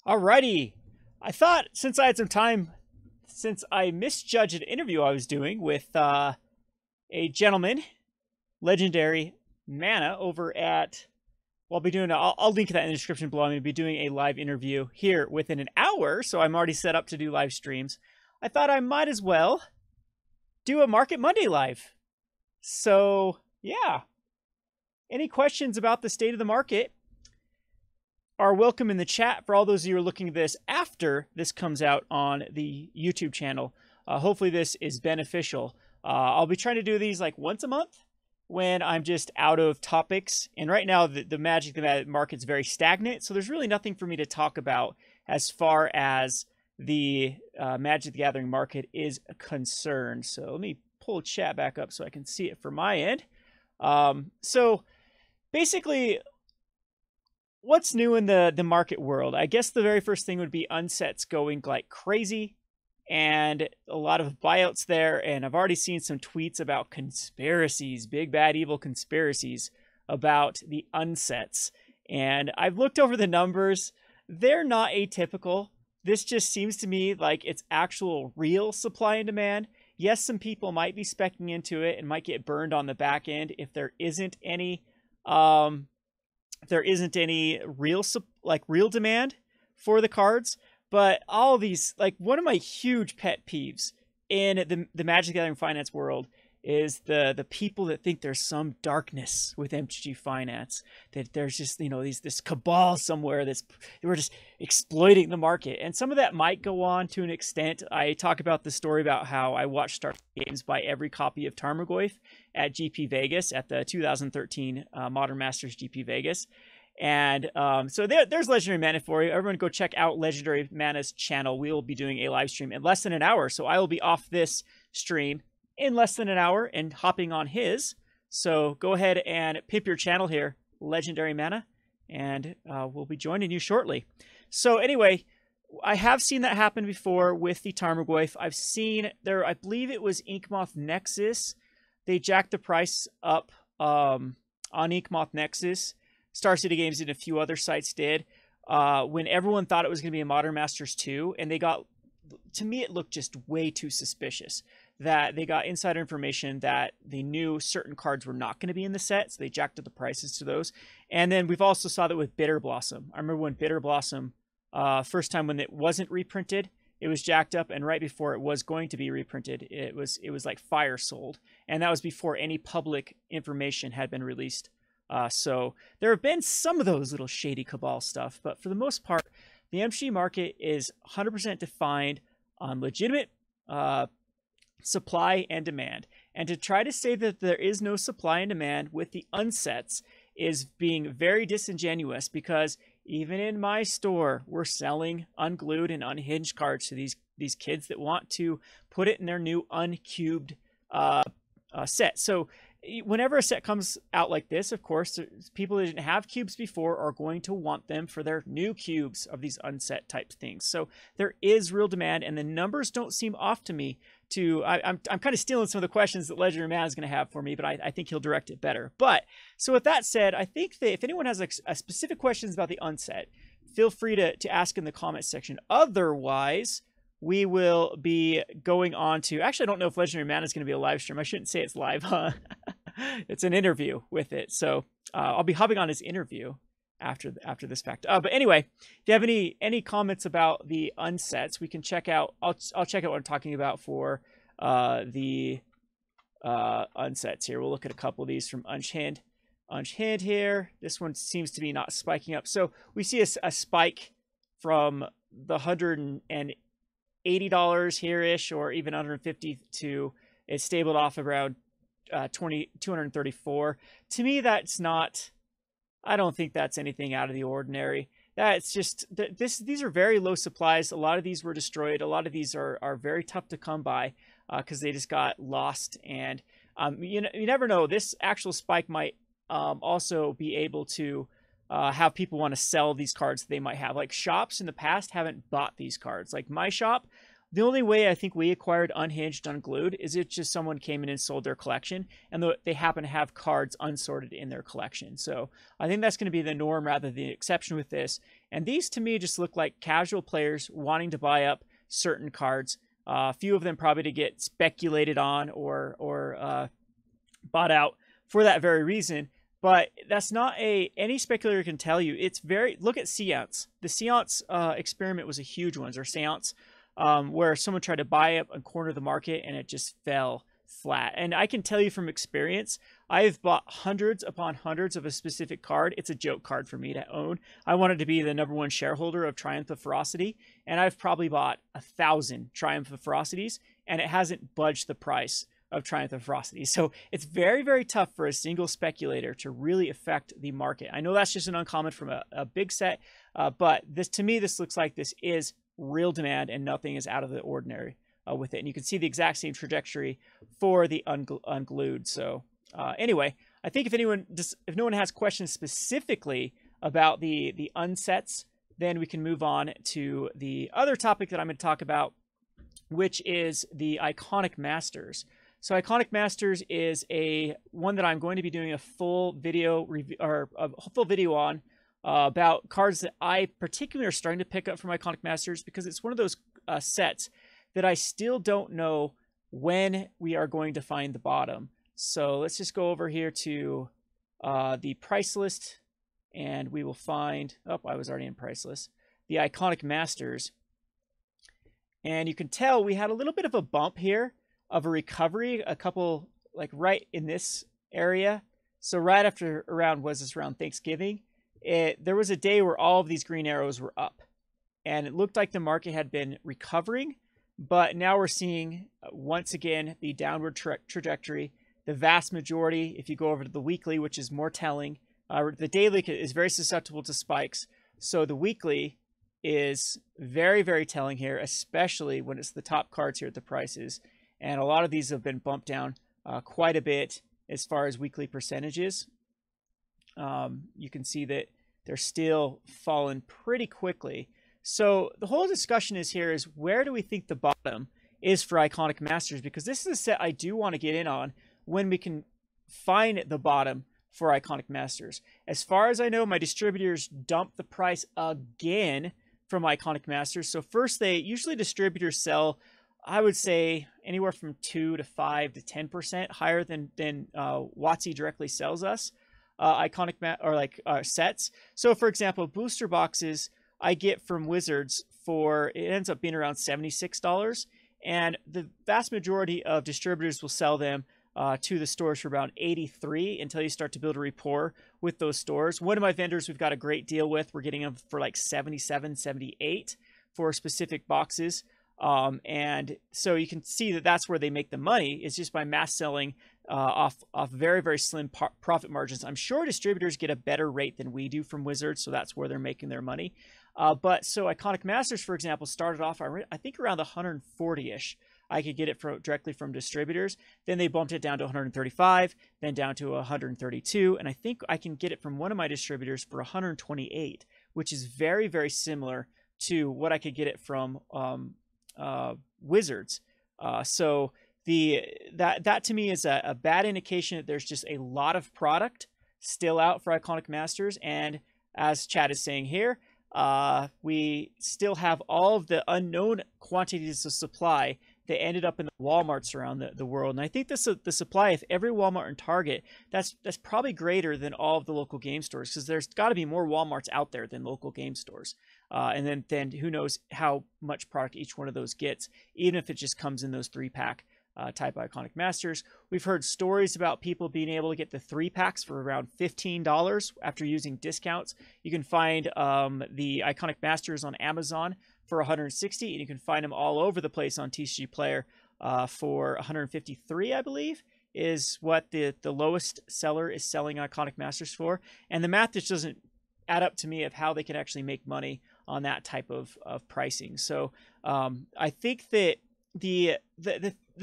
Alrighty. I thought since I had some time, since I misjudged an interview I was doing with a gentleman, legendary Mana, over at, well, I'll be doing, I'll link that in the description below. I'm going to be doing a live interview here within an hour, so I'm already set up to do live streams. I thought I might as well do a Market Monday live. So, yeah. Any questions about the state of the market are welcome in the chat for all those of you who are looking at this after this comes out on the YouTube channel. Hopefully this is beneficial. I'll be trying to do these like once a month when I'm just out of topics. And right now the Magic the market's very stagnant, so there's really nothing for me to talk about as far as the Magic the Gathering market is concerned. So let me pull chat back up so I can see it from my end. So basically, what's new in the market world? I guess the very first thing would be Unsets going like crazy and a lot of buyouts there. And I've already seen some tweets about conspiracies, big, bad, evil conspiracies about the Unsets. And I've looked over the numbers. They're not atypical. This just seems to me like it's actual real supply and demand. Yes, some people might be speccing into it and might get burned on the back end if there isn't any real demand for the cards. But all these, like, one of my huge pet peeves in the Magic the Gathering Finance world is the people that think there's some darkness with MTG Finance, that there's just, you know, this cabal somewhere that's, we're just exploiting the market. And some of that might go on to an extent. I talk about the story about how I watched Start Games buy every copy of Tarmogoyf at GP Vegas at the 2013 Modern Masters GP Vegas. And so there's Legendary Mana for you. Everyone go check out Legendary Mana's channel. We will be doing a live stream in less than an hour. So I will be off this stream in less than an hour and hopping on his. So go ahead and pimp your channel here, Legendary Mana, and we'll be joining you shortly. So anyway, I have seen that happen before with the Tarmogoyf. I've seen there, I believe it was Inkmoth Nexus. They jacked the price up on Inkmoth Nexus. Star City Games and a few other sites did. When everyone thought it was going to be a Modern Masters 2, and they got, to me, it looked just way too suspicious. That they got insider information that they knew certain cards were not going to be in the set, so they jacked up the prices to those. And then we've also saw that with Bitter Blossom. I remember when Bitter Blossom, first time when it wasn't reprinted, it was jacked up, and right before it was going to be reprinted, it was like fire sold. And that was before any public information had been released. So there have been some of those little shady cabal stuff, but for the most part, the MTG market is 100% defined on legitimate supply and demand. And to try to say that there is no supply and demand with the Unsets is being very disingenuous, because even in my store, we're selling unglued and unhinged cards to these kids that want to put it in their new uncubed set. So whenever a set comes out like this, of course, people that didn't have cubes before are going to want them for their new cubes of these Unset type things. So there is real demand, and the numbers don't seem off to me. I'm kind of stealing some of the questions that Legendary Man is going to have for me, but I think he'll direct it better. But so with that said, I think that if anyone has a specific questions about the Unset, feel free to ask in the comment section. Otherwise, we will be going on to, actually, I don't know if Legendary Man is going to be a live stream. I shouldn't say it's live, huh? It's an interview with it. So I'll be hopping on his interview after this fact. But anyway, if you have any comments about the Unsets, we can check out, I'll check out what I'm talking about for the Unsets here. We'll look at a couple of these from Unhinged here. This one seems to be not spiking up. So we see a spike from the $180 here-ish, or even $150 to it stabled off around 234. To me, that's not, I don't think that's anything out of the ordinary. That's just, these are very low supplies. A lot of these were destroyed. A lot of these are very tough to come by because they just got lost. And you never know. This actual spike might also be able to have people want to sell these cards that they might have. Like shops in the past haven't bought these cards. Like my shop, The only way I think we acquired Unhinged Unglued is it just someone came in and sold their collection, and they happen to have cards unsorted in their collection. So I think that's going to be the norm rather than the exception with this. And these to me just look like casual players wanting to buy up certain cards. A few of them probably to get speculated on or bought out for that very reason. But that's not any speculator can tell you. It's look at Seance. The Seance experiment was a huge one, or Seance, where someone tried to buy up and corner the market and it just fell flat. And I can tell you from experience, I've bought hundreds upon hundreds of a specific card. It's a joke card for me to own. I wanted to be the #1 shareholder of Triumph of Ferocity, and I've probably bought 1,000 Triumph of Ferocities, and it hasn't budged the price of Triumph of Ferocity. So it's very, very tough for a single speculator to really affect the market. I know that's just an uncommon from a big set, but to me, this looks like this is real demand and nothing is out of the ordinary with it. And you can see the exact same trajectory for the unglued. So anyway, I think if no one has questions specifically about the unsets, then we can move on to the other topic that I'm going to talk about, which is the Iconic Masters. So Iconic Masters is one that I'm going to be doing a full video review or a full video on about cards that I particularly are starting to pick up from Iconic Masters, because it's one of those sets that I still don't know when we are going to find the bottom. So let's just go over here to the price list, and we will find, oh, I was already in price list, the Iconic Masters. And you can tell we had a little bit of a bump here of a recovery, a couple, like right in this area. So right after around Thanksgiving, there was a day where all of these green arrows were up, and it looked like the market had been recovering, but now we're seeing once again the downward trajectory. The vast majority, if you go over to the weekly, which is more telling, the daily is very susceptible to spikes. So the weekly is very, very telling here, especially when it's the top cards here at the prices. And a lot of these have been bumped down quite a bit as far as weekly percentages. You can see that they're still falling pretty quickly. So the whole discussion is where do we think the bottom is for Iconic Masters? Because this is a set I do want to get in on when we can find the bottom for Iconic Masters. As far as I know, my distributors dumped the price again from Iconic Masters. So first, distributors sell, I would say, anywhere from 2 to 5 to 10% higher than WotC directly sells us sets. So for example, booster boxes I get from Wizards it ends up being around $76, and the vast majority of distributors will sell them to the stores for around $83 until you start to build a rapport with those stores. One of my vendors we've got a great deal with, we're getting them for like $77, $78 for specific boxes. And so you can see that that's where they make the money, is just by mass selling off very, very slim profit margins. I'm sure distributors get a better rate than we do from Wizards, so that's where they're making their money. But so Iconic Masters, for example, started off, I think, around the 140-ish. I could get it directly from distributors. Then they bumped it down to 135, then down to 132, and I think I can get it from one of my distributors for 128, which is very, very similar to what I could get it from Wizards. So that to me is a bad indication that there's just a lot of product still out for Iconic Masters, and as Chad is saying here, we still have all of the unknown quantities of supply that ended up in the Walmarts around the world. And I think the supply of every Walmart and Target, that's probably greater than all of the local game stores, because there's got to be more Walmarts out there than local game stores. And then who knows how much product each one of those gets, even if it just comes in those 3-pack type Iconic Masters. We've heard stories about people being able to get the 3-packs for around $15 after using discounts. You can find the Iconic Masters on Amazon for $160, and you can find them all over the place on TCG Player for $153, I believe, is what the lowest seller is selling Iconic Masters for. And the math just doesn't add up to me of how they can actually make money on that type of pricing. So I think that the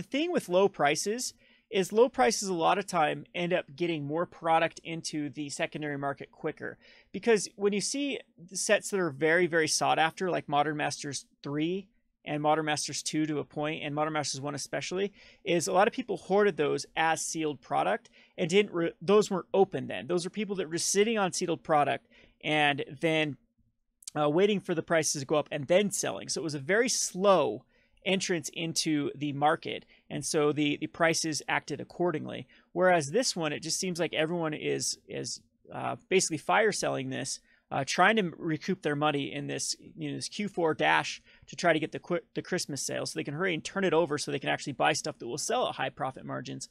thing with low prices is low prices a lot of time end up getting more product into the secondary market quicker. Because when you see sets that are very, very sought after, like Modern Masters 3 and Modern Masters 2 to a point, and Modern Masters 1 especially, is a lot of people hoarded those as sealed product and those weren't open then. Those are people that were sitting on sealed product and then waiting for the prices to go up and then selling. So it was a very slow entrance into the market, and so the prices acted accordingly. Whereas this one, it just seems like everyone is basically fire selling this, trying to recoup their money in this, this Q4 dash to try to get the Christmas sale, so they can hurry and turn it over so they can actually buy stuff that will sell at high profit margins,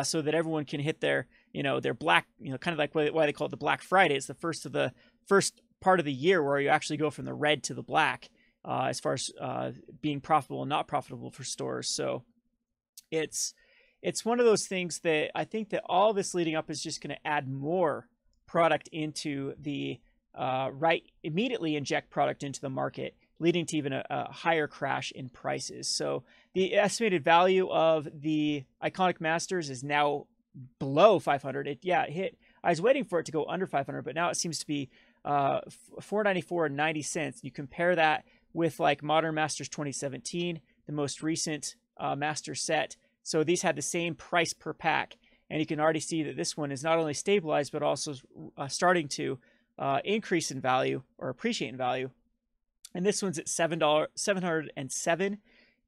so that everyone can hit their their black, kind of like why they call it the Black Friday. It's the first part of the year where you actually go from the red to the black, as far as being profitable and not profitable for stores. So it's one of those things that I think that all this leading up is just going to add more product into the immediately inject product into the market, leading to even a higher crash in prices. So the estimated value of the Iconic Masters is now below 500. It hit. I was waiting for it to go under 500, but now it seems to be $494.90. You compare that with like Modern Masters 2017, the most recent master set. So these had the same price per pack, and you can already see that this one is not only stabilized but also starting to increase in value or appreciate in value. And this one's at $707.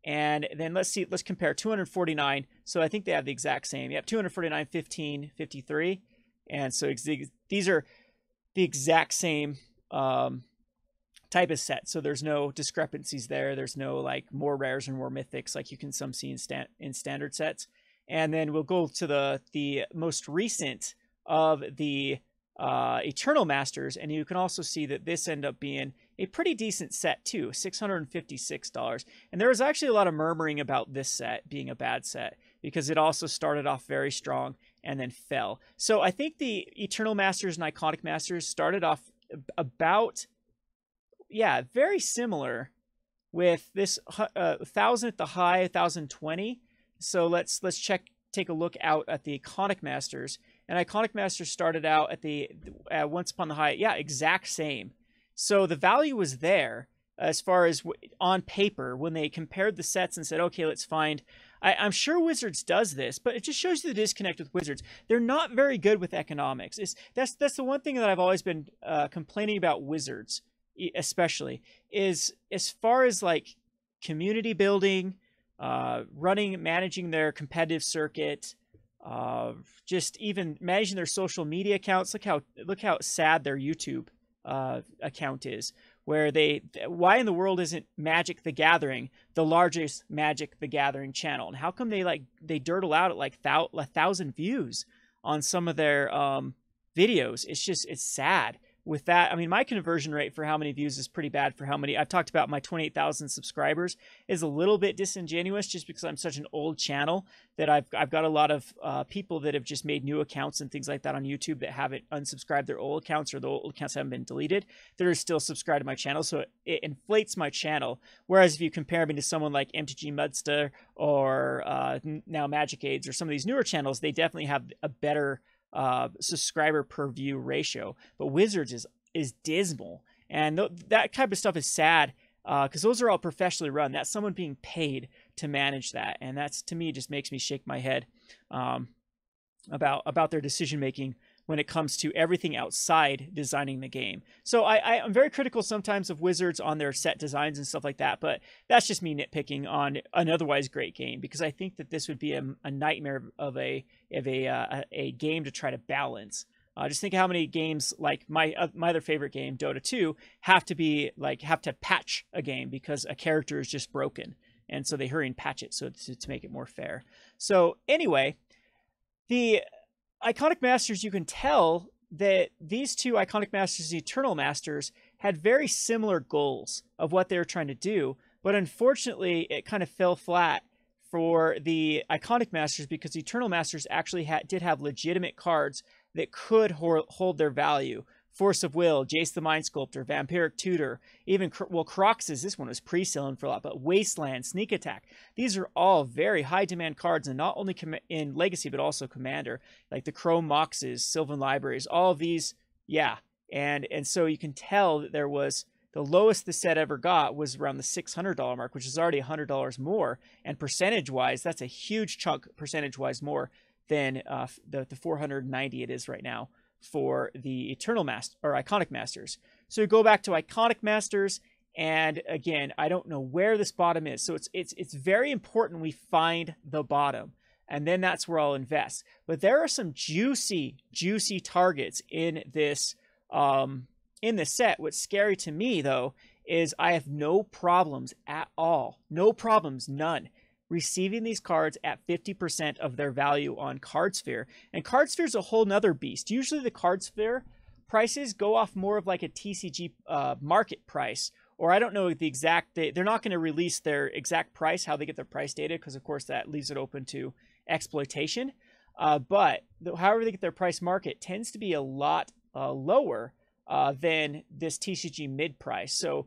And then let's compare 249. So I think they have the exact same. You have 249, 15, 53. And so these are the exact same type of set. So there's no discrepancies there. There's no like more rares and more mythics like you can see in standard sets. And then we'll go to the most recent of the Eternal Masters, and you can also see that this ended up being a pretty decent set too, $656. And there was actually a lot of murmuring about this set being a bad set because it also started off very strong and then fell. So I think the Eternal Masters and Iconic Masters started off about, very similar, with this 1,000 at the high, 1,020. So let's take a look out at the Iconic Masters. And Iconic Masters started out at once upon the high, exact same. So the value was there as far as on paper when they compared the sets and said, okay, let's find. I'm sure Wizards does this, but it just shows you the disconnect with Wizards. They're not very good with economics. That's the one thing that I've always been complaining about Wizards, especially, is as far as like community building, managing their competitive circuit, just even managing their social media accounts. Look how sad their YouTube account is, where why in the world isn't Magic the Gathering the largest Magic the Gathering channel? And how come they dirtle out at like 1,000 views on some of their videos? It's sad. With that, I mean, my conversion rate for how many views is pretty bad for how many. I've talked about my 28,000 subscribers is a little bit disingenuous just because I'm such an old channel that I've got a lot of people that have just made new accounts and things like that on YouTube that haven't unsubscribed their old accounts, or the old accounts haven't been deleted, that are still subscribed to my channel. So it inflates my channel. Whereas if you compare me to someone like MTG Mudsta or now Magic Aids or some of these newer channels, they definitely have a better subscriber per view ratio. But Wizards is dismal, and that type of stuff is sad because those are all professionally run. That's someone being paid to manage that, and that's, to me, just makes me shake my head about their decision making when it comes to everything outside designing the game. So I'm very critical sometimes of Wizards on their set designs and stuff like that, but that's just me nitpicking on an otherwise great game, because I think that this would be a nightmare of a game to try to balance. Just think of how many games, like my other favorite game, Dota 2, have to patch a game because a character is just broken, and so they hurry and patch it to make it more fair. So anyway, the Iconic Masters, you can tell that these two Iconic Masters and Eternal Masters had very similar goals of what they were trying to do, but unfortunately it kind of fell flat for the Iconic Masters because Eternal Masters actually did have legitimate cards that could hold their value. Force of Will, Jace the Mind Sculptor, Vampiric Tutor, even, Crox's, this one was pre-selling for a lot, but Wasteland, Sneak Attack. These are all very high demand cards, and not only in Legacy, but also Commander, like the Chrome Moxes, Sylvan Libraries, all of these, and so you can tell that there was The lowest the set ever got was around the $600 mark, which is already $100 more. And percentage-wise, that's a huge chunk percentage-wise more than the 490 it is right now for the Eternal Master or Iconic Masters. So we go back to Iconic Masters, and again, I don't know where this bottom is. So it's very important we find the bottom, and then that's where I'll invest. But there are some juicy targets in this set. What's scary to me, though, is I have no problems at all. No problems, none. Receiving these cards at 50% of their value on CardSphere. And CardSphere is a whole nother beast. Usually the CardSphere prices go off more of like a TCG market price. Or I don't know the exact, they're not going to release their exact price, how they get their price data, because of course that leaves it open to exploitation. But however they get their price market tends to be a lot lower than this TCG mid price. So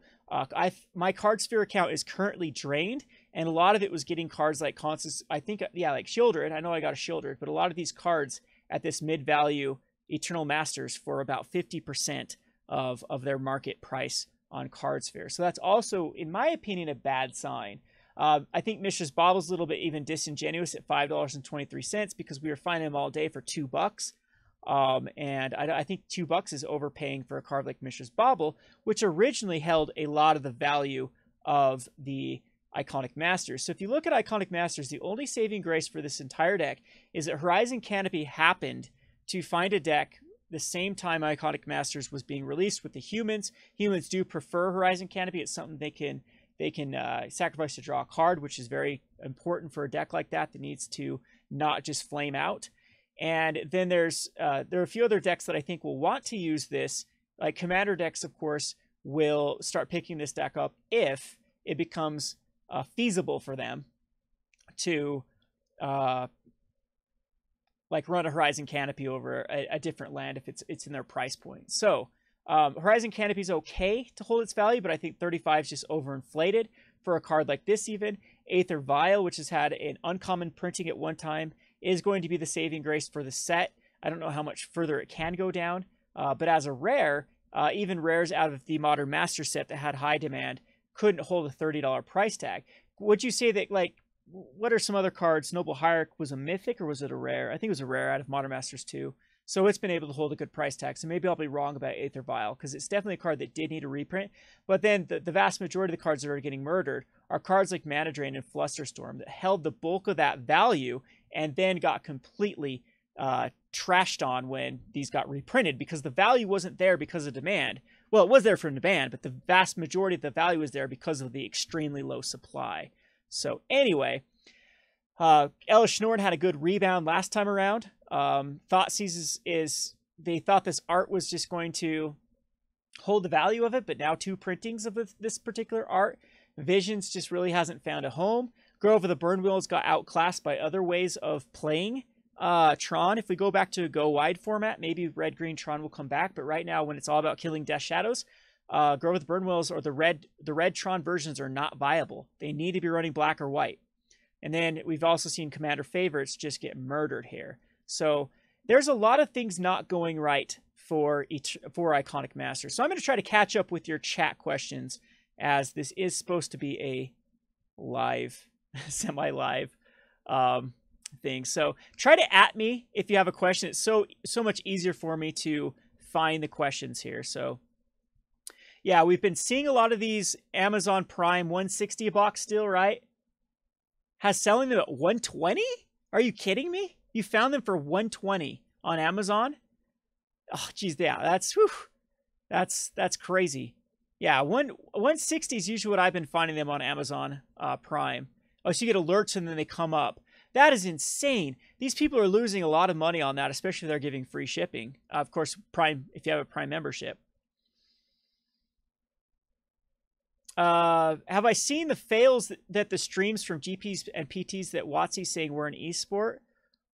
my CardSphere account is currently drained, and a lot of it was getting cards like Constance, I think, yeah, like Shieldred. I know I got a Shieldred, but a lot of these cards at this mid value Eternal Masters for about 50% of their market price on CardSphere. So that's also, in my opinion, a bad sign. I think Mishra's Bobble's a little bit even disingenuous at $5.23 because we were finding them all day for $2. And I think $2 is overpaying for a card like Mishra's Bobble, which originally held a lot of the value of the Iconic Masters. So if you look at Iconic Masters, the only saving grace for this entire deck is that Horizon Canopy happened to find a deck the same time Iconic Masters was being released with the humans. Humans do prefer Horizon Canopy. It's something they can sacrifice to draw a card, which is very important for a deck like that needs to not just flame out. And then there are a few other decks that I think will want to use this. Like Commander decks, of course, will start picking this deck up if it becomes feasible for them to like run a Horizon Canopy over a different land if it's in their price point. So Horizon Canopy is okay to hold its value, but I think 35 is just overinflated for a card like this even. Aether Vial, which has had an uncommon printing at one time, is going to be the saving grace for the set. I don't know how much further it can go down, but as a rare, even rares out of the Modern Master set that had high demand couldn't hold a $30 price tag. Would you say that, like, what are some other cards? Noble Hierarch was a mythic, or was it a rare? I think it was a rare out of Modern Masters 2. So it's been able to hold a good price tag. So maybe I'll be wrong about Aether Vial, because it's definitely a card that did need a reprint. But then the vast majority of the cards that are getting murdered are cards like Mana Drain and Flusterstorm that held the bulk of that value and then got completely trashed on when these got reprinted, because the value wasn't there because of demand. Well, it was there from demand, but the vast majority of the value was there because of the extremely low supply. So anyway, Elish Norn had a good rebound last time around. Thoughtseize they thought this art was just going to hold the value of it, but now 2 printings of this particular art. Visions just really hasn't found a home. Grove of the Burnwills got outclassed by other ways of playing Tron. If we go back to a go wide format, maybe red-green Tron will come back, but right now when it's all about killing Death Shadows, Grove of the Burnwills or the red Tron versions are not viable. They need to be running black or white. And then we've also seen Commander Favorites just get murdered here. So there's a lot of things not going right for Iconic Masters. So I'm going to try to catch up with your chat questions, as this is supposed to be a live, semi-live thing. So try to @ me if you have a question. It's so much easier for me to find the questions here. So yeah, we've been seeing a lot of these Amazon Prime 160 a box still, right? Has selling them at 120? Are you kidding me? You found them for 120 on Amazon? Oh, geez, yeah, that's crazy. Yeah, 160 is usually what I've been finding them on Amazon Prime. Oh, so you get alerts and then they come up. That is insane. These people are losing a lot of money on that, especially if they're giving free shipping. Of course, Prime, if you have a Prime membership. Have I seen the fails that the streams from GPs and PTs that WotC's saying were an esport?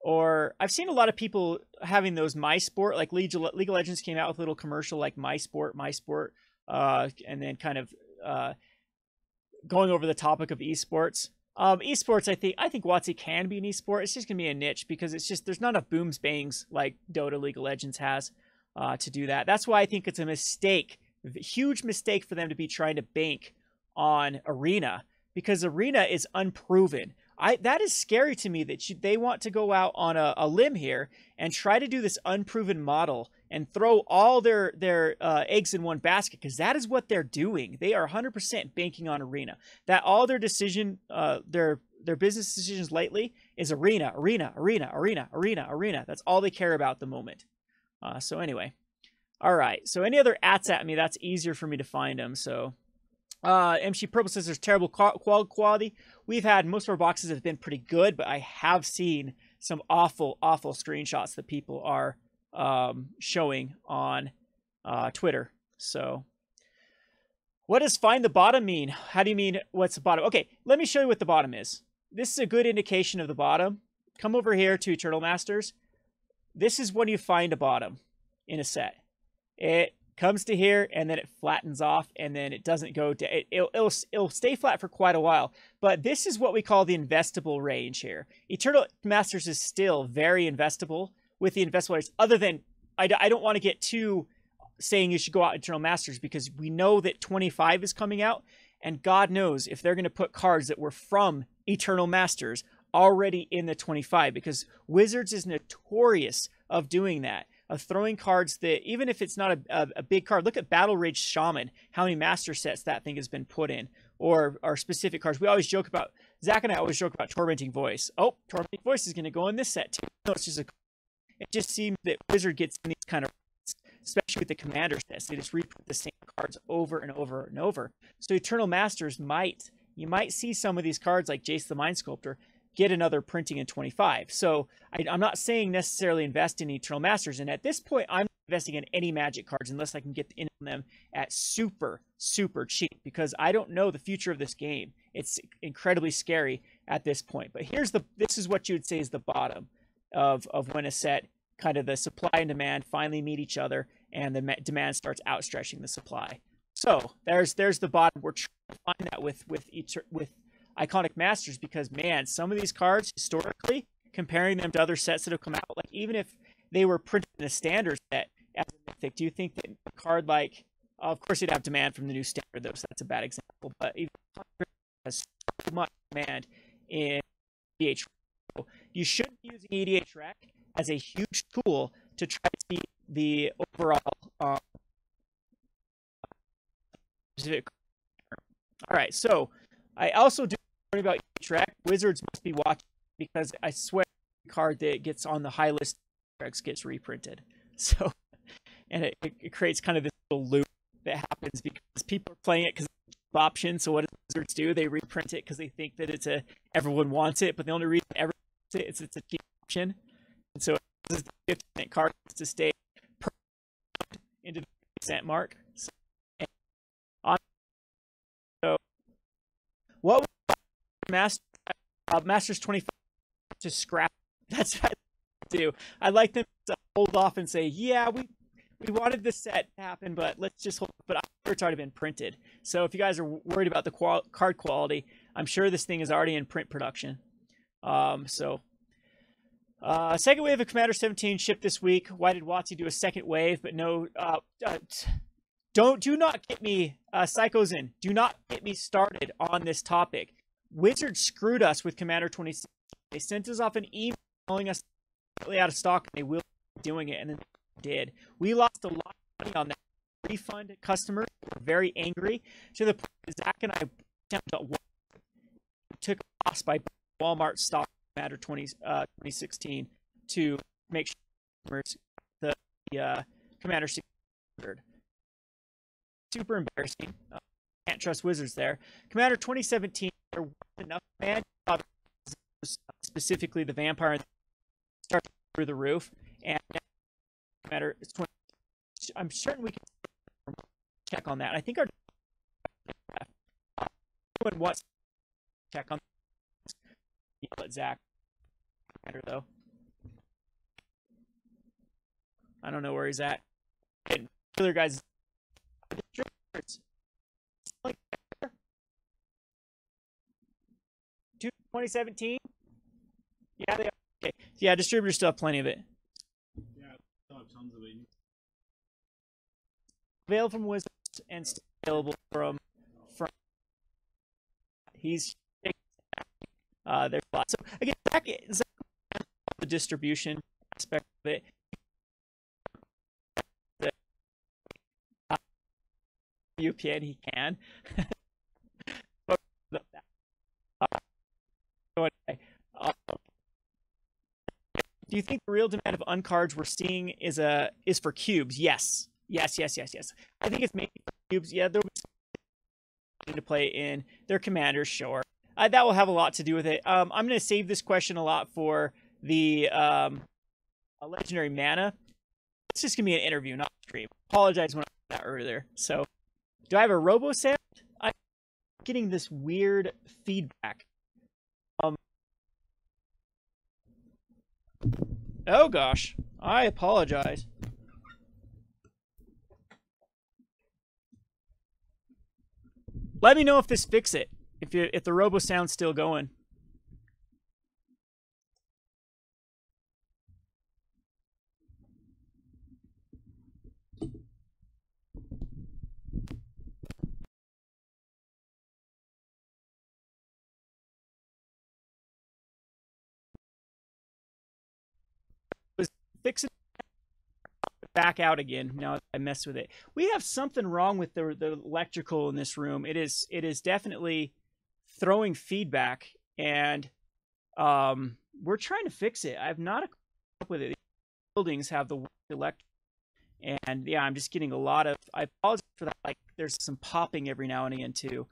Or I've seen a lot of people having those MySport, like League of Legends came out with a little commercial like MySport, and then kind of going over the topic of esports. Esports, I think WotC can be an esport. It's just gonna be a niche because it's just there's not enough booms bangs like Dota, League of Legends has to do that. That's why I think it's a mistake Huge mistake for them to be trying to bank on Arena, because Arena is unproven. That is scary to me that they want to go out on a limb here and try to do this unproven model and throw all their eggs in one basket, because that is what they're doing. They are 100% banking on Arena. That all their their business decisions lately is Arena. That's all they care about at the moment. So anyway, all right. So any other at me, that's easier for me to find them. So MC Purple says there's terrible quality. We've had, most of our boxes have been pretty good, but I have seen some awful screenshots that people are showing on Twitter. So what does find the bottom mean? How do you mean what's the bottom? Okay, let me show you what the bottom is. This is a good indication of the bottom. Come over here to Eternal Masters. This is when you find a bottom in a set. It comes to here and then it flattens off, and then it doesn't go to it'll stay flat for quite a while. But this is what we call the investable range here. Eternal Masters is still very investable with the investable rates, other than I don't want to get too saying you should go out Eternal Masters, because we know that 25 is coming out, and God knows if they're going to put cards that were from Eternal Masters already in the 25, because Wizards is notorious of doing that, of throwing cards that, even if it's not a big card, look at Battle Rage Shaman, how many master sets that thing has been put in, or specific cards. We always joke about, Zach and I always joke about Tormenting Voice. Oh, Tormenting Voice is going to go in this set too. No, it's just it just seems that Wizard gets in these kind of, especially with the commander sets, they just reprint the same cards over and over and over. So Eternal Masters you might see some of these cards like Jace the Mind Sculptor get another printing in 25. So I'm not saying necessarily invest in Eternal Masters, and at this point I'm investing in any Magic cards unless I can get in them at super cheap, because I don't know the future of this game. It's incredibly scary at this point. But this is what you would say is the bottom of when a set, kind of the supply and demand finally meet each other, and the demand starts outstretching the supply. So there's the bottom. We're trying to find that with Iconic Masters, because man, some of these cards historically, comparing them to other sets that have come out, like even if they were printed in a standard set as a mythic, do you think that a card like, of course you'd have demand from the new standard though, so that's a bad example, but even has so much demand in EDH, you should be using EDH Rec as a huge tool to try to see the overall specific. All right, so I also do worry about EDH Rec. Wizards must be watching, because I swear the card that gets on the high list gets reprinted. So, and it creates kind of this little loop that happens because people are playing it because it's an option. So what do Wizards do? They reprint it because they think that everyone wants it, but the only reason everyone wants it is it's a cheap option. And so this is the 50% card to stay into the 50% mark. So what would Masters 25 to scrap? That's what I do. I like them to hold off and say, yeah, we wanted this set to happen, but let's just hold. But I'm sure it's already been printed. So if you guys are worried about the card quality, I'm sure this thing is already in print production. Second wave of Commander 17 shipped this week. Why did WotC do a second wave? But no, do not get me, Psychos in. Do not get me started on this topic. Wizards screwed us with Commander 26. They sent us off an email telling us completely out of stock, and they will be doing it, and then they did. We lost a lot of money on that. Refund customers were very angry, to the point that Zach and I took a loss by Walmart stock Commander 2016 to make sure the Commander 600. Super embarrassing. Can't trust Wizards there. Commander 2017, there wasn't enough demand. Specifically, the Vampire started through the roof, and Commander 20. I'm certain we can check on that. I think our anyone wants to check on. Yell at Zach. Though I don't know where he's at. And killer guys. 2017? Yeah, they are. Okay. Yeah, distributors still have plenty of it. Yeah, still have tons of it. Available from Wizards. and still available from he's there's a lot. So again, Zach the distribution aspect of it. UPN he can. But do you think the real demand of uncards we're seeing is for cubes? Yes. Yes. I think it's mainly for cubes. Yeah, there'll be something to play in their commanders, sure. That will have a lot to do with it. I'm going to save this question a lot for the legendary mana. It's just going to be an interview, not a stream. Apologize when I said that earlier. So, do I have a robo sound? I'm getting this weird feedback. Oh gosh, I apologize. Let me know if this fixes it. If the robo sound's still going. Fix it back out again. Now I messed with it. We have something wrong with the electrical in this room. It is definitely throwing feedback, and we're trying to fix it. I've not up with it. The buildings have the electric, and yeah, I'm just getting a lot of. I apologize for that. Like, there's some popping every now and again too.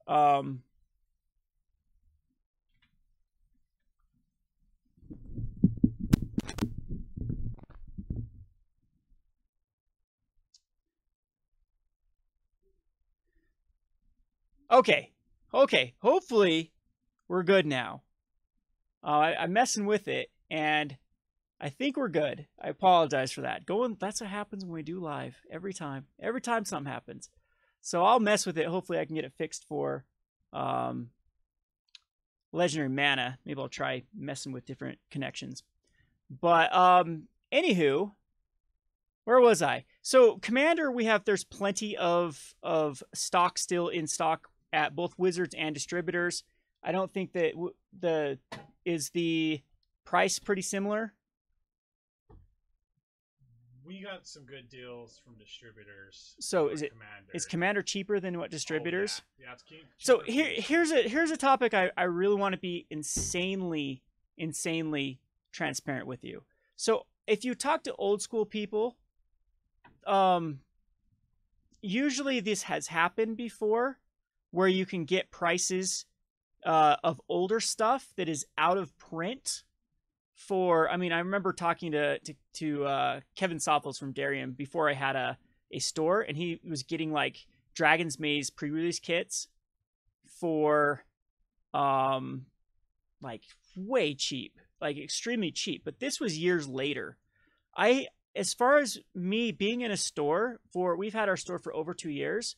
Um, okay. Hopefully, we're good now. I'm messing with it, and I think we're good. I apologize for that. That's what happens when we do live every time. Every time something happens. So I'll mess with it. Hopefully I can get it fixed for legendary mana. Maybe I'll try messing with different connections. But anywho, where was I? So Commander, there's plenty of stock still in stock at both Wizards and Distributors. I don't think that is the price pretty similar. We got some good deals from Distributors. So is Commander cheaper than what Distributors? Oh, yeah, it's cheaper. So here's a topic I really want to be insanely transparent with you. So if you talk to old school people, usually this has happened before, where you can get prices of older stuff that is out of print. I remember talking to Kevin Sophos from Darium before I had a store, and he was getting like Dragon's Maze pre-release kits for like way cheap, like extremely cheap. But this was years later. As far as me being in a store we've had our store for over 2 years,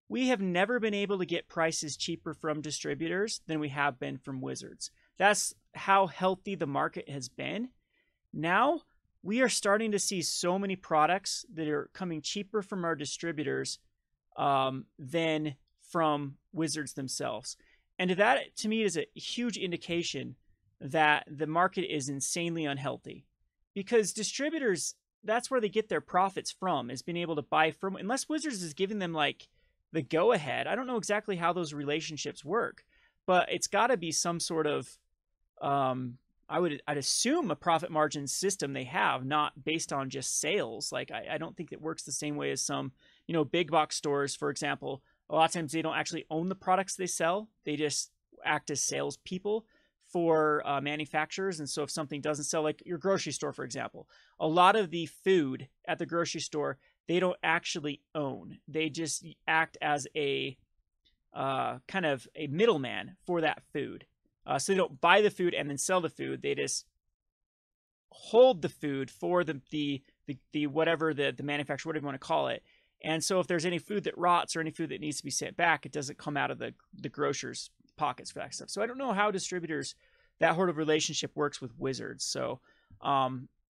we have never been able to get prices cheaper from Distributors than we have been from Wizards. That's how healthy the market has been. Now we are starting to see so many products that are coming cheaper from our Distributors than from Wizards themselves. And that, to me, is a huge indication that the market is insanely unhealthy. Because Distributors, that's where they get their profits from, is being able to buy from, unless Wizards is giving them like the go-ahead. I don't know exactly how those relationships work, but it's got to be some sort of I'd assume a profit margin system they have, not based on just sales. Like I don't think it works the same way as some, big box stores, for example. A lot of times they don't actually own the products they sell. They just act as salespeople for manufacturers. And so if something doesn't sell, like your grocery store, for example, a lot of the food at the grocery store, they don't actually own. They just act as a kind of a middleman for that food. So they don't buy the food and then sell the food. They just hold the food for the whatever the manufacturer, whatever you want to call it. And so if there's any food that rots or any food that needs to be sent back, it doesn't come out of the grocer's pockets for that stuff. So I don't know how distributors, that sort of relationship works with Wizards. So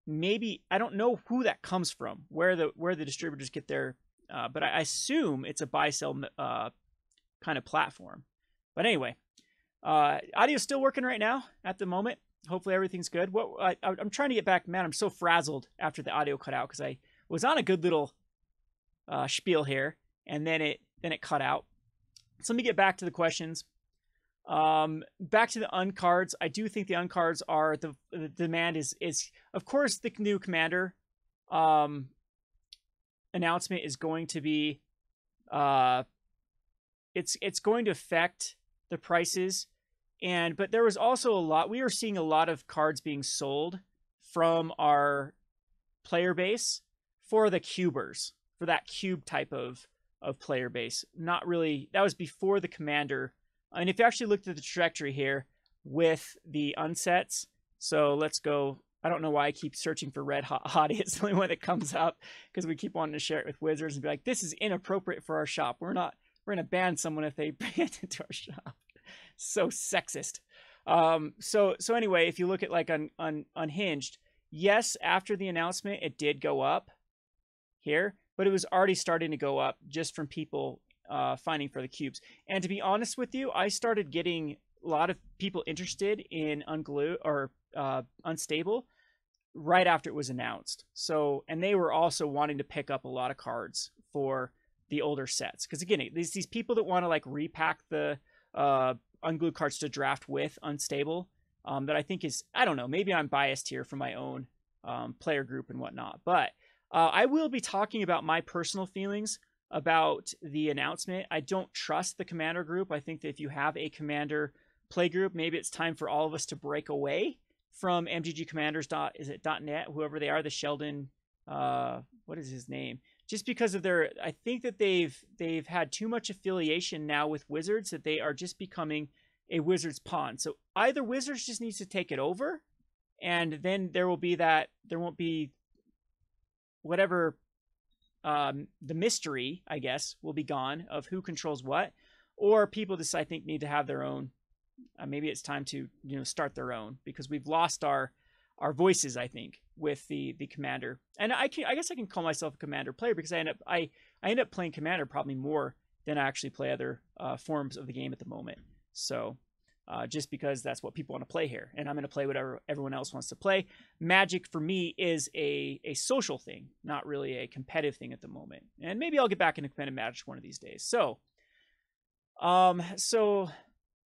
maybe, I don't know who that comes from, where the distributors get their, but I assume it's a buy-sell kind of platform. But anyway, audio's still working right now at the moment. Hopefully everything's good. I'm trying to get back, man, I'm so frazzled after the audio cut out because I was on a good little spiel here, and then it cut out. So let me get back to the questions. Back to the uncards. I do think the uncards are the demand is of course the new commander announcement is going to be it's going to affect the prices, but there was also we were seeing a lot of cards being sold from our player base for the cubers, for that cube type of player base. Not really, that was before the commander. And if you actually looked at the trajectory here with the unsets, so let's go. I don't know why I keep searching for Red Hot Hottie. It's the only one that comes up because we keep wanting to share it with Wizards and be like, this is inappropriate for our shop. We're going to ban someone if they bring it into our shop. So sexist. So anyway, if you look at like Unhinged, yes, after the announcement, it did go up here, but it was already starting to go up just from people finding for the cubes. And to be honest with you, I started getting a lot of people interested in Unglue or Unstable right after it was announced. So, and they were also wanting to pick up a lot of cards for the older sets. Because again, these people that want to like repack the Unglued cards to draft with Unstable, that I think is, I don't know, maybe I'm biased here for my own player group and whatnot. But I will be talking about my personal feelings about the announcement. I don't trust the Commander group. I think that if you have a Commander play group, maybe it's time for all of us to break away from mtgcommanders.net, whoever they are, the Sheldon, what is his name? Just because of I think that they've had too much affiliation now with Wizards that they are just becoming a Wizards pawn. So either Wizards just needs to take it over, and then there won't be whatever, the mystery, I guess, will be gone of who controls what, or people just, I think, need to have their own. Maybe it's time to start their own, because we've lost our voices, I think, with the Commander. And I guess I can call myself a Commander player because I end up playing Commander probably more than I actually play other forms of the game at the moment. So just because that's what people want to play here, and I'm going to play whatever everyone else wants to play. Magic for me is a social thing, not really a competitive thing at the moment. And maybe I'll get back into competitive Magic one of these days. So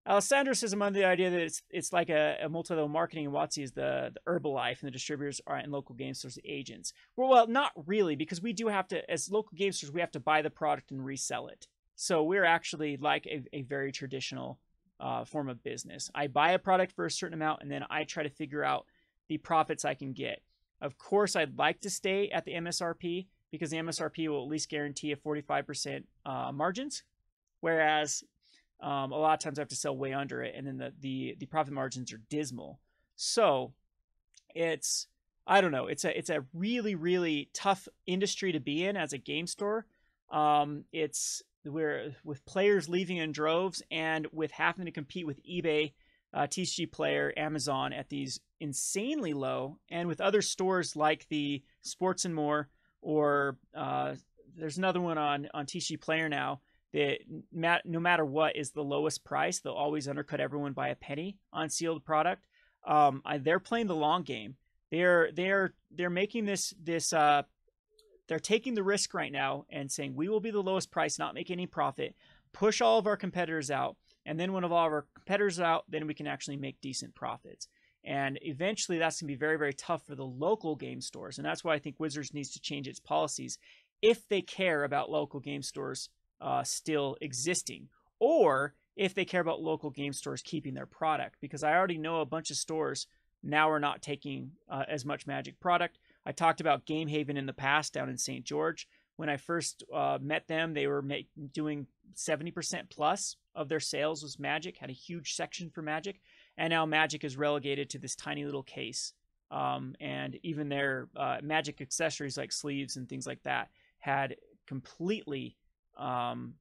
Alessandro says, I'm under the idea that it's like a multi-level marketing, and WotC is the Herbalife, and the distributors are in local game stores, the agents. Well, not really, because we do have to, as local game stores, we have to buy the product and resell it. So we're actually like a very traditional form of business. I buy a product for a certain amount, and then I try to figure out the profits I can get. Of course, I'd like to stay at the MSRP, because the MSRP will at least guarantee a 45% margins, whereas a lot of times I have to sell way under it, and then the profit margins are dismal. So I don't know, it's a really, really tough industry to be in as a game store. We're with players leaving in droves, and with having to compete with eBay, TCG Player, Amazon at these insanely low, and with other stores like the Sports and More, or there's another one on TCG Player now that no matter what is the lowest price, they'll always undercut everyone by a penny on sealed product. They're playing the long game. They're making this they're taking the risk right now and saying, we will be the lowest price, not make any profit, push all of our competitors out, and then when all of our competitors are out, then we can actually make decent profits. And eventually that's going to be very, very tough for the local game stores. And that's why I think Wizards needs to change its policies if they care about local game stores still existing, or if they care about local game stores keeping their product, because I already know a bunch of stores now are not taking as much Magic product. I talked about Game Haven in the past down in St. George, When I first met them, they were doing 70% plus of their sales was Magic, had a huge section for Magic, and now Magic is relegated to this tiny little case. And even their Magic accessories like sleeves and things like that had completely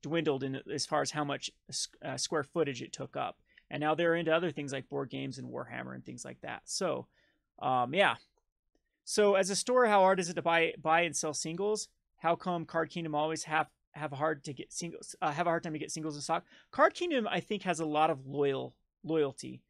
dwindled in as far as how much square footage it took up. And now they're into other things like board games and Warhammer and things like that. So, yeah. So as a store, how hard is it to buy and sell singles? How come Card Kingdom always have a hard to get singles? Have a hard time to get singles in stock. Card Kingdom, I think, has a lot of loyalty.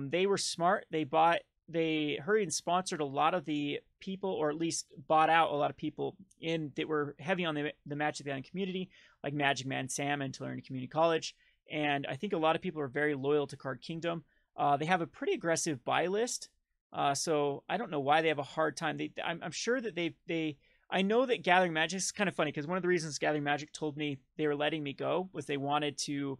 They were smart. They hurried and sponsored a lot of the people, or at least bought out a lot of people that were heavy on the Magic the Gathering community, like Magic Man Sam until they're in community college. And I think a lot of people are very loyal to Card Kingdom. They have a pretty aggressive buy list. So I don't know why they have a hard time. I'm sure that I know that Gathering Magic is kind of funny because one of the reasons Gathering Magic told me they were letting me go was they wanted to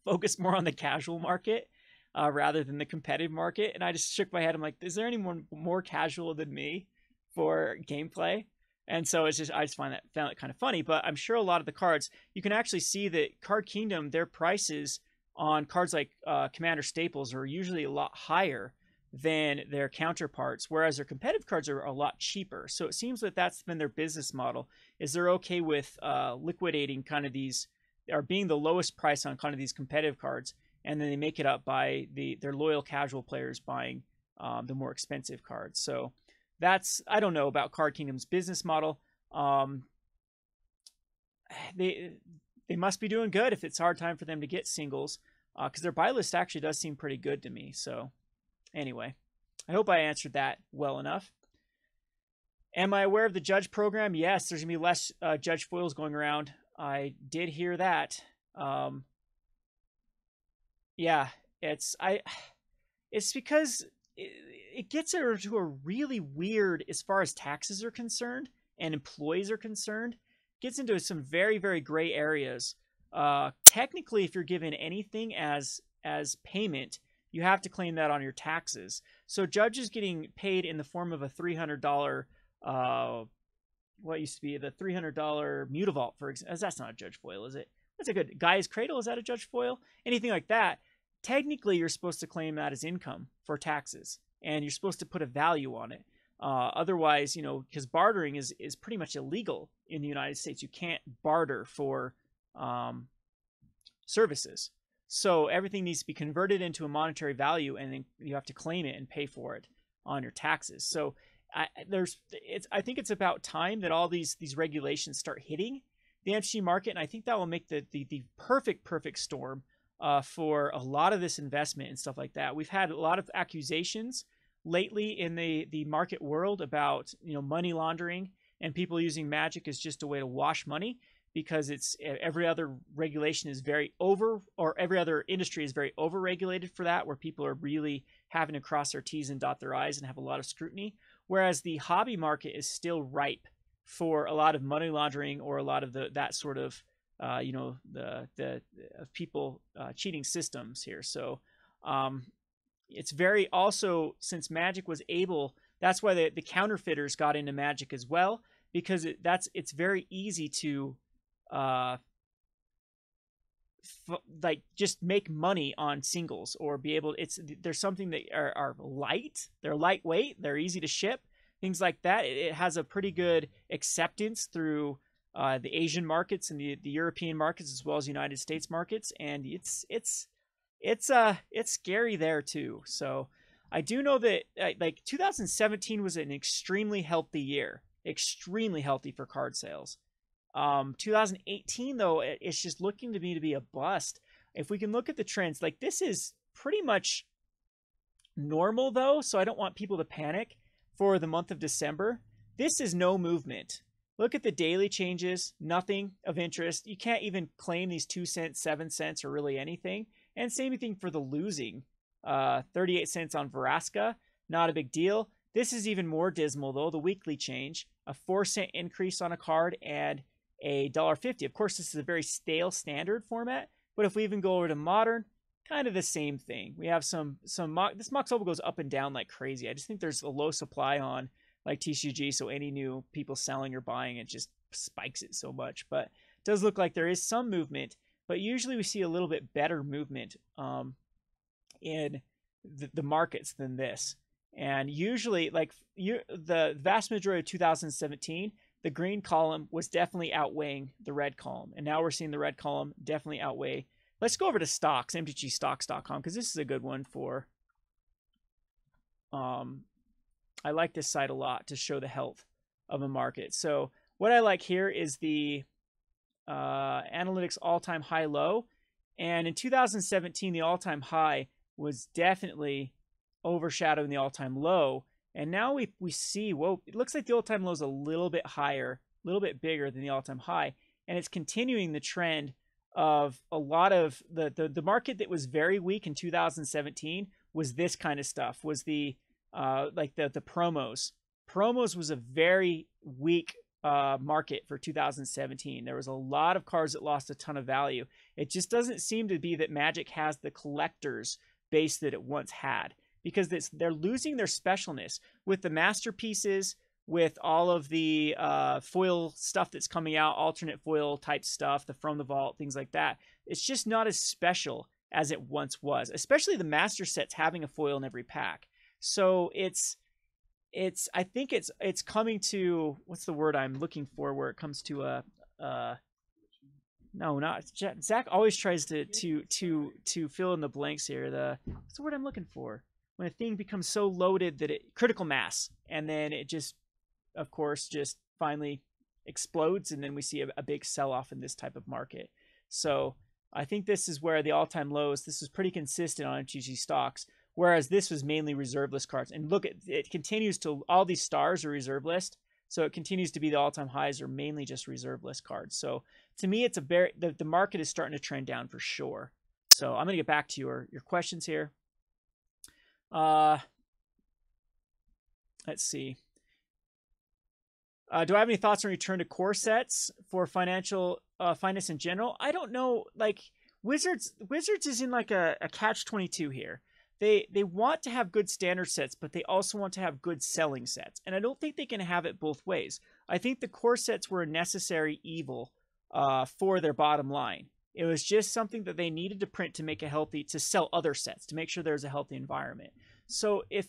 focus more on the casual market rather than the competitive market. And I just shook my head. I'm like, is there anyone more casual than me for gameplay? And so I just found it kind of funny. But I'm sure a lot of the cards, you can actually see that Card Kingdom, their prices on cards like Commander Staples are usually a lot higher than their counterparts, whereas their competitive cards are a lot cheaper. So it seems that that's been their business model, is they're okay with liquidating kind of these, or being the lowest price on kind of these competitive cards, and then they make it up by their loyal casual players buying the more expensive cards. So that's, I don't know about Card Kingdom's business model. They must be doing good if it's a hard time for them to get singles, because their buy list actually does seem pretty good to me. So anyway, I hope I answered that well enough. Am I aware of the Judge program? Yes, there's going to be less Judge foils going around. I did hear that. Yeah, it's because it gets into a really weird, as far as taxes are concerned and employees are concerned, gets into some very, very gray areas. Technically, if you're given anything as payment, you have to claim that on your taxes. So Judge is getting paid in the form of a $300, what used to be the $300 Mutavault, for example. That's not a Judge foil, is it? That's a good Gaia's Cradle. Is that a Judge foil? Anything like that. Technically, you're supposed to claim that as income for taxes, and you're supposed to put a value on it. Otherwise, because bartering is pretty much illegal in the United States. You can't barter for services. So everything needs to be converted into a monetary value, and then you have to claim it and pay for it on your taxes. So I think it's about time that all these regulations start hitting the MTG market, and I think that will make the perfect storm for a lot of this investment and stuff like that. We've had a lot of accusations lately in the market world about money laundering and people using Magic as just a way to wash money, because it's every other regulation is every other industry is very over-regulated for that, where people are really having to cross their T's and dot their I's and have a lot of scrutiny, whereas the hobby market is still ripe for a lot of money laundering or a lot of that sort of the people cheating systems here. So it's very, also, since Magic was able, that's why the counterfeiters got into Magic as well, because it's very easy to like just make money on singles, or be able, there's something that are light, they're lightweight, they're easy to ship, things like that. It has a pretty good acceptance through the Asian markets and the European markets, as well as United States markets, and it's scary there too. So I do know that like 2017 was an extremely healthy year, extremely healthy for card sales. 2018 though, it's just looking to me to be a bust. If we can look at the trends, like this is pretty much normal though, so I don't want people to panic for the month of December. This is no movement. Look at the daily changes, nothing of interest. You can't even claim these 2 cents, 7 cents, or really anything. And same thing for the losing. 38 cents on Veraska, not a big deal. This is even more dismal though, the weekly change. A 4-cent increase on a card and a $1.50. Of course, this is a very stale standard format, but if we even go over to modern, kind of the same thing. We have this Mox Opal goes up and down like crazy. I just think there's a low supply on like TCG, so any new people selling or buying, it just spikes it so much. But it does look like there is some movement, but usually we see a little bit better movement in the markets than this. And usually, like the vast majority of 2017, the green column was definitely outweighing the red column. And now we're seeing the red column definitely outweigh. Let's go over to stocks, mtgstocks.com, because this is a good one for, I like this site a lot to show the health of a market. So what I like here is the analytics all-time high-low. And in 2017, the all-time high was definitely overshadowing the all-time low. And now we see, whoa, it looks like the all-time low is a little bit higher, a little bit bigger than the all-time high. And it's continuing the trend of a lot of the market that was very weak in 2017 was this kind of stuff, was the like the promos. Promos was a very weak market for 2017. There was a lot of cards that lost a ton of value. It just doesn't seem to be that Magic has the collectors base that it once had, because they're losing their specialness with the masterpieces, with all of the foil stuff that's coming out, alternate foil type stuff, the From the Vault, things like that. It's just not as special as it once was, especially the master sets having a foil in every pack. So I think it's coming to, what's the word I'm looking for where it comes to no, not Zach always tries to fill in the blanks here. What's the word I'm looking for? When a thing becomes so loaded that critical mass, and then it just, of course, just finally explodes, and then we see a big sell-off in this type of market. So I think this is where the all-time lows, this is pretty consistent on MTG stocks, whereas this was mainly reserve list cards. And look, it continues to, all these stars are reserve list, so it continues to be the all-time highs are mainly just reserve list cards. So to me, it's the market is starting to trend down for sure. So I'm going to get back to your questions here. Let's see. Do I have any thoughts on return to core sets for financial finance in general? I don't know. Like Wizards is in like a catch-22 here. They want to have good standard sets, but they also want to have good selling sets. And I don't think they can have it both ways. I think the core sets were a necessary evil for their bottom line. It was just something that they needed to print to make to sell other sets, to make sure there's a healthy environment. So it's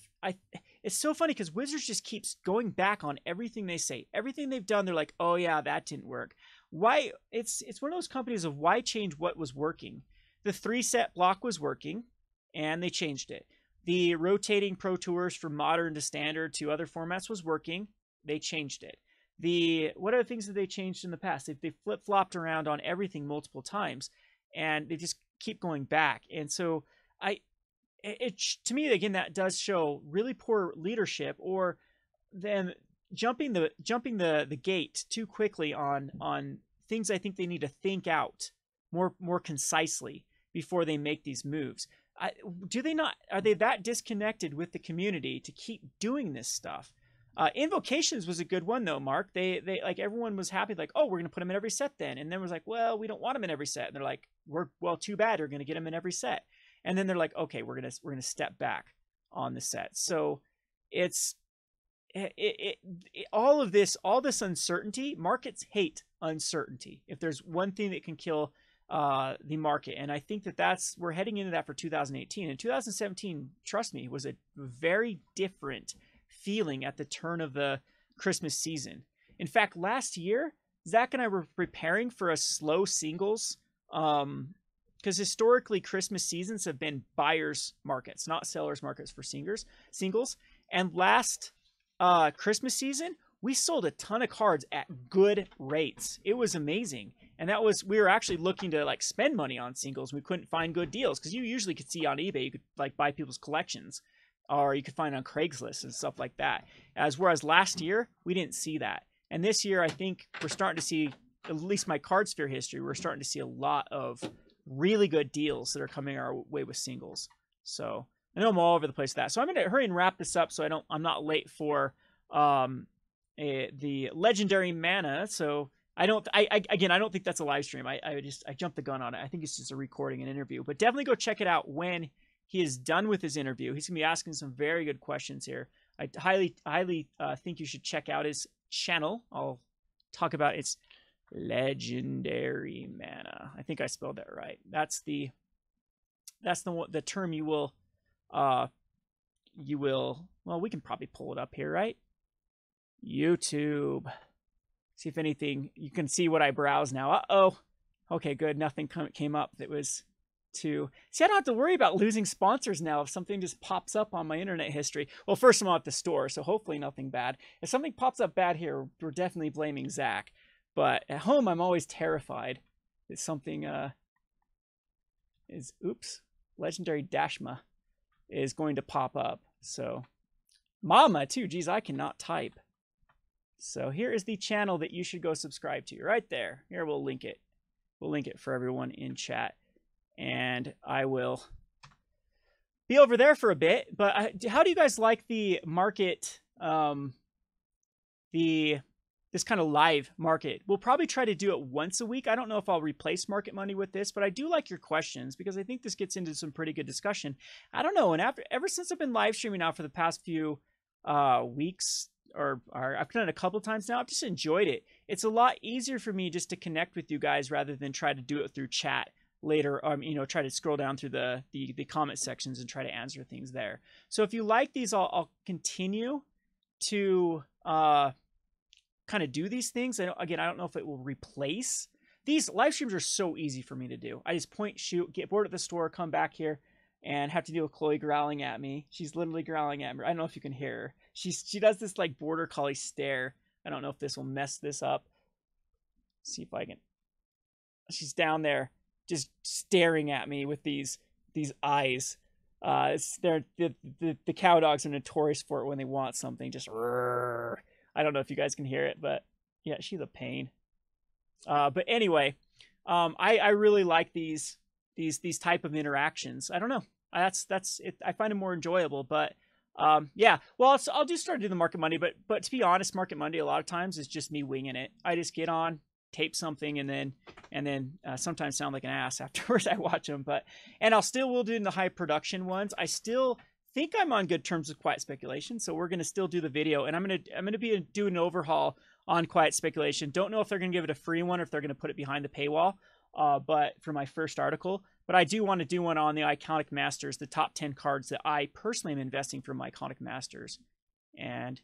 so funny because Wizards just keeps going back on everything they say. Everything they've done, they're like, oh yeah, that didn't work. Why? It's one of those companies of why change what was working. The 3-set block was working, and they changed it. The rotating Pro Tours from Modern to Standard to other formats was working. They changed it. What are the things that they changed in the past? They flip-flopped around on everything multiple times, and they just keep going back. And so to me, again, that does show really poor leadership, or them jumping the gate too quickly on things I think they need to think out more concisely before they make these moves. Are they that disconnected with the community to keep doing this stuff? Invocations was a good one though, Mark. They like, everyone was happy, like, oh, we're gonna put them in every set then, and then was like, well, we don't want them in every set, and they're like, well, too bad, we're gonna get them in every set, and then they're like, okay, we're gonna step back on the set. So it's all this uncertainty. Markets hate uncertainty. If there's one thing that can kill the market, and I think we're heading into that for 2018. And 2017, trust me, was a very different feeling at the turn of the Christmas season. In fact, last year, Zach and I were preparing for a slow singles, because historically Christmas seasons have been buyers markets, not sellers markets for singles. And last Christmas season, we sold a ton of cards at good rates. It was amazing. And we were actually looking to like spend money on singles. We couldn't find good deals, because you usually could see on eBay, you could like buy people's collections, or you could find on Craigslist and stuff like that. Whereas last year, we didn't see that. And this year, I think we're starting to see, at least my card sphere history, we're starting to see a lot of really good deals that are coming our way with singles. So I know I'm all over the place with that. So I'm going to hurry and wrap this up so I'm not late for the legendary mana. So I don't think that's a live stream. I jumped the gun on it. I think it's just a recording, an interview. But definitely go check it out when he is done with his interview. He's going to be asking some very good questions here. I highly think you should check out his channel. I'll talk about its legendary mana. I think I spelled that right. That's the term you will well, we can probably pull it up here, right? YouTube. See if anything, you can see what I browse now. Uh-oh. Okay, good. Nothing came up that was too... See, I don't have to worry about losing sponsors now if something just pops up on my internet history. Well, first I'm at the store, so hopefully nothing bad. If something pops up bad here, we're definitely blaming Zach. But at home, I'm always terrified that something Legendary Dashma is going to pop up. So, Mama, too. Geez, I cannot type. So here is the channel that you should go subscribe to. Right there. Here, we'll link it. We'll link it for everyone in chat. And I will be over there for a bit. But how do you guys like the market, this kind of live market? We'll probably try to do it once a week. I don't know if I'll replace Market Monday with this, but I do like your questions because I think this gets into some pretty good discussion. I don't know. And ever since I've been live streaming now for the past few weeks, or I've done it a couple times now, I've just enjoyed it. It's a lot easier for me just to connect with you guys rather than try to do it through chat later. Try to scroll down through the comment sections and try to answer things there. So if you like these, I'll continue to kind of do these things. Again, I don't know if it will replace. These live streams are so easy for me to do. I just point, shoot, get bored at the store, come back here, and have to deal with Chloe growling at me. She's literally growling at me. I don't know if you can hear her. She does this like border collie stare. I don't know if this will mess this up. Let's see if I can. She's down there just staring at me with these eyes. The cow dogs are notorious for it when they want something. Just rrr. I don't know if you guys can hear it, but yeah, she's a pain. But anyway, I really like these type of interactions. I don't know. That's it. I find it more enjoyable. But yeah, well, I'll just start doing the Market Monday. But to be honest, Market Monday a lot of times is just me winging it. I just get on, tape something, and then sometimes sound like an ass afterwards. I watch them, and I'll still will do the high production ones. I still think I'm on good terms with Quiet Speculation, so we're gonna still do the video, and I'm gonna be doing an overhaul on Quiet Speculation. Don't know if they're gonna give it a free one or if they're gonna put it behind the paywall. But for my first article, but I do want to do one on the Iconic Masters, the top 10 cards that I personally am investing for my Iconic Masters, and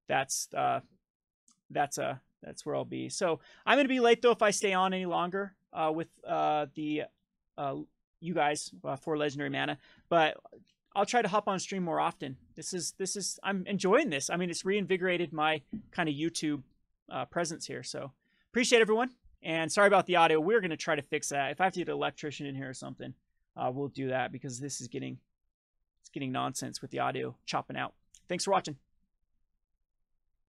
that's where I'll be. So I'm gonna be late though if I stay on any longer with you guys for Legendary Mana, but I'll try to hop on stream more often. I'm enjoying this. I mean, it's reinvigorated my kind of YouTube presence here. So appreciate everyone. And sorry about the audio. We're going to try to fix that. If I have to get an electrician in here or something, we'll do that because this is getting nonsense with the audio chopping out. Thanks for watching.